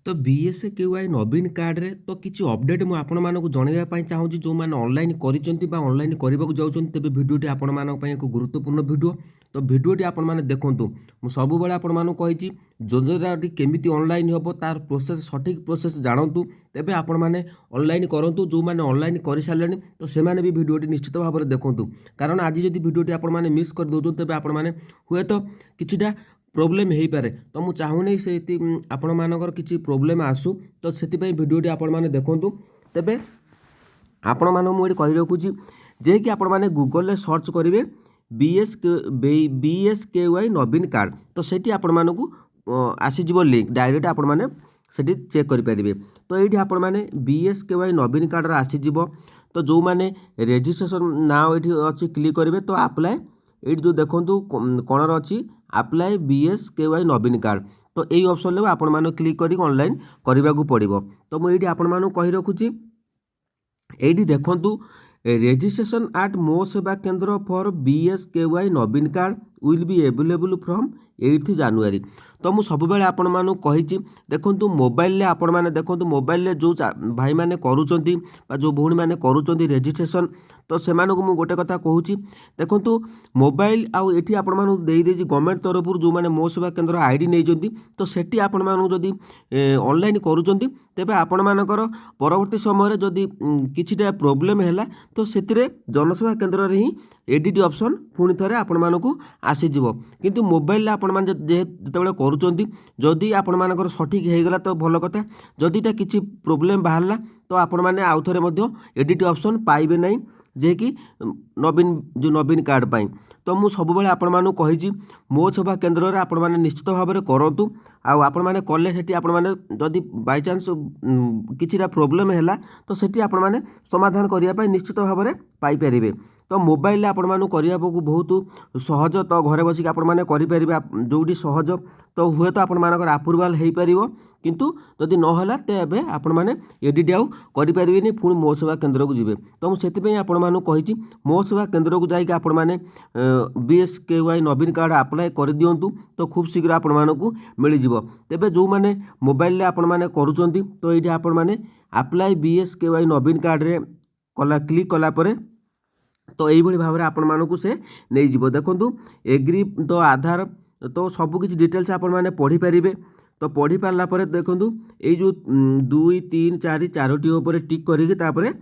तो BSKY नवीन card रे तो किसी अपडेट मुझे आपण मानक जनवाई चाहूँगी जो मैंने ऑनलाइन करलाइन करने जाऊँ तेज भिडियोटी आपण मानी एक गुरुत्वपूर्ण भिडियो। तो भिडियोटी आपण मैंने देखूँ मुझे सब कही योजनाटी केमी ऑनलाइन हम तार प्रोसेस सठिक प्रोसेस जानतु तेज आपण मैंने ऑनलाइन करूँ जो मैंने ऑनलाइन कर सारे तो से भी भिडियोटी निश्चित भाव में देखूँ कारण आज जब भिडियोटी आपण मैंने मिस कर दौर तेज आपण मैंने हुए तो किछिटा प्रोब्लेम हो पारे तो मुझे चाहूनी से आपण मानकर किसी प्रोब्लेम आसू तो से भिडियोटी आपण मैंने देखूँ तेबे आपण मान मुझे कही रखुची जे कि आपण मैंने गूगल रे सर्च करेंगे BSKY नवीन कार्ड तो सेठी आपण मानकू आसीज लिंक डायरेक्ट आपण मैंने सेठी चेक करेंगे। तो ये आपण मैंने BSKY नवीन कार्ड आसीज तो जो मैंने रेजिस्ट्रेशन नाउ ये अच्छी क्लिक करेंगे तो अप्लाई ये जो देखूँ कौन अच्छी अप्लाई BSKY नवीन कार्ड तो यही ऑप्शन में आपण मान क्लिक कर ऑनलाइन करने को पड़ो। तो मुझे आपण मानू कही रखुची ये देखूँ रेजिस्ट्रेशन एट मो सेवा केंद्र for BSKY Naveen card will be available from 8 जनवरी। तो मुझे सब आपण मानू कही देखूँ मोबाइल आपण मैंने देखूँ मोबाइल जो भाई मैंने करुँच जो भौणी मैंने करुँच रेजिस्ट्रेशन तो से मुझे गोटे कथा कहूँ देखूँ मोबाइल आउ ये आपण मानू दे गवर्नमेंट तरफ जो मैंने मो सेवा केंद्र आईडी नहीं तो सेठी आपण मानू जदि ऑनलाइन करुँच तेबे आपण मानकर परवर्ती समय जदि किछिटा प्रोब्लेम है तो से जनसेवा केंद्र रे ही एडिट ऑप्शन पुणी थे आपण मानकू आसीज किंतु मोबाइल आपण मान जेतेबेले करुँच जदि आपण मानकर सठिक होगला तो भल कथा जदिटा किसी प्रोब्लेम बाहरला तो आपण मैंने आउ थे एडिट ऑप्शन पाइबे नहीं जे कि नवीन कार्ड पाई। तो मुझे सब आपण मानू कही मो सेवा केंद्र में आपण मैंने निश्चित भाव में करूँ आपण मैंने कले से आपण मैंने जदि बाय चांस किछिटा प्रोब्लेम है तो सेठी आपण मैंने समाधान करने निश्चित भाव में पाइपर। तो मोबाइल आपण मानू करने को बहुत सहज तो घरे बसिक आपण मैंने करें जोटी सहज तो हुए तो आपण मानकर अप्रूवाल हो पार किंतु जदि नहला तेबे आपण मैंने एडिट आउ करें पुणी मो सेवा केंद्र को जीवे। तो मुझे आपण मानू कही मो सेवा केंद्र को जाकि आपण मैंने BSKY नवीन कार्ड अप्लाई कर दिंतु तो खूब शीघ्र आपण मानकू मिल जाव। तेबे जो मैंने मोबाइल आपण मैंने करुँच तो ये आपण मैंने अप्लाई BSKY नवीन कार्ड रे कला क्लिक कला परे तो यही भाव में आपण मानकू से नहीं जीव। देखो एग्री तो आधार तो सबकि डिटेल्स आपण मैंने पढ़ी पारे तो पढ़ी पारा पर देखो ये जो 2 3 4 चारोटी उपर टिक करके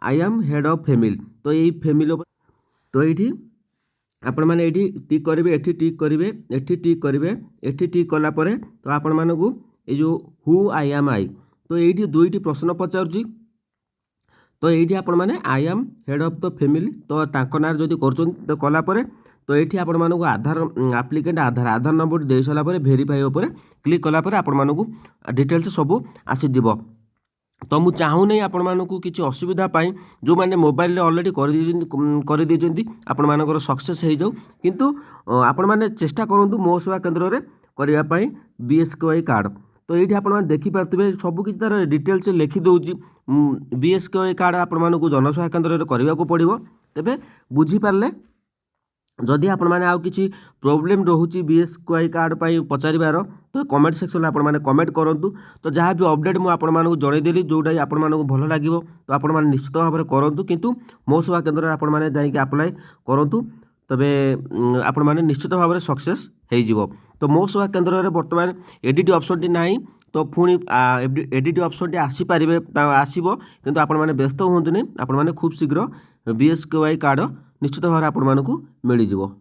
I am head of family तो यही फैमिली तो ये आपण मैंने ये टिक करेंगे एठी टिक करेंगे एठी टिक करेंगे एठी टिक कला पर तो आपण मानकू ये जो हु आई एम आई तो ये दुईटी प्रश्न पचारुची तो ये आपण मैंने I am head of the family तो तांको नार जदि कर तो कलापर तो ये आपण मानक आधार आप्लिकेंट आधार नंबर दे सारा भेरीफाई उपर क्लिक कलापर आपण मानक डिटेल्स सब आसीज। तो मुझे चाहू नहीं आपण मानक किसी असुविधा पाई जो मैंने मोबाइल ऑलरेडी कर दीजिए आपण मानकर सक्सेस हो जाऊ किंतु आपण माने चेष्टा करूँ मो सेवा केंद्र में करने BSKY कार्ड। तो ये आप देखिपे सबकि तार डिटेल्स लिखि दूँ BSKY कार्ड आपण मानक जनसेवा केंद्र में करने को पड़ो। तेबे बुझीपारे जदि आपण मैंने आउ किसी प्रोब्लेम रोचे BSKY कार्ड पर पचार तो कमेंट सेक्शन आपण मैंने कमेंट करूँ तो जहाँ भी अपडेट मुझे आपण मानक जनईदेली जोटा आपण मानक भल लगे तो आपण मैंने निश्चित भाव में करूँ किंतु मो सेवा केंद्र में आपण मैंने जाकि अप्लाई करूँ तबे आपण मैंने निश्चित भाव में सक्सेस हो। तो मो सेवा केंद्र में बर्तमान एडिट ऑप्शन टी नहीं तो पुणी एडिट ऑप्शन टी आसीपारे आसो किंतु आपण मैंने व्यस्त हूँ नहीं आपण मैंने खूब शीघ्र BSKY कार्ड निश्चित भाव में आपण मानक मिल जाव।